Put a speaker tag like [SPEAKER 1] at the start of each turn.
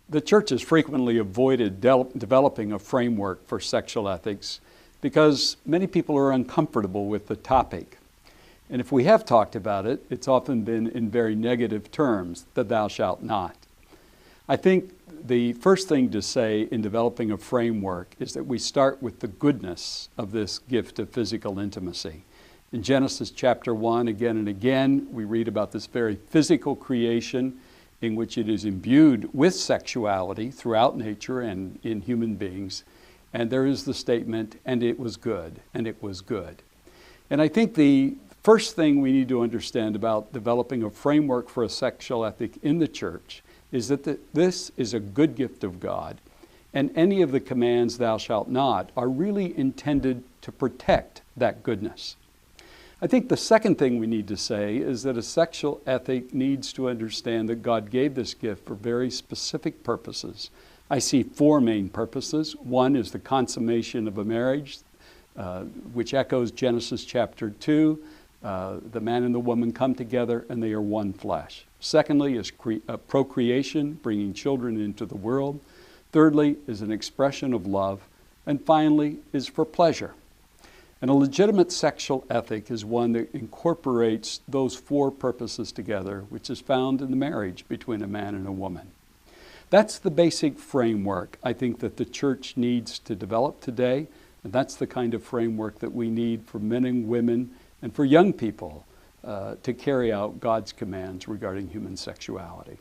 [SPEAKER 1] The church has frequently avoided developing a framework for sexual ethics because many people are uncomfortable with the topic. And if we have talked about it, it's often been in very negative terms, the thou shalt not. I think the first thing to say in developing a framework is that we start with the goodness of this gift of physical intimacy. In Genesis chapter 1, again and again, we read about this very physical creation in which it is imbued with sexuality throughout nature and in human beings. And there is the statement, and it was good, and it was good. And I think the first thing we need to understand about developing a framework for a sexual ethic in the church is that this is a good gift of God, and any of the commands thou shalt not are really intended to protect that goodness. I think the second thing we need to say is that a sexual ethic needs to understand that God gave this gift for very specific purposes. I see four main purposes. One is the consummation of a marriage, which echoes Genesis chapter 2. The man and the woman come together and they are one flesh. Secondly is procreation, bringing children into the world. Thirdly is an expression of love. And finally is for pleasure. And a legitimate sexual ethic is one that incorporates those four purposes together, which is found in the marriage between a man and a woman. That's the basic framework I think that the church needs to develop today, and that's the kind of framework that we need for men and women and for young people to carry out God's commands regarding human sexuality.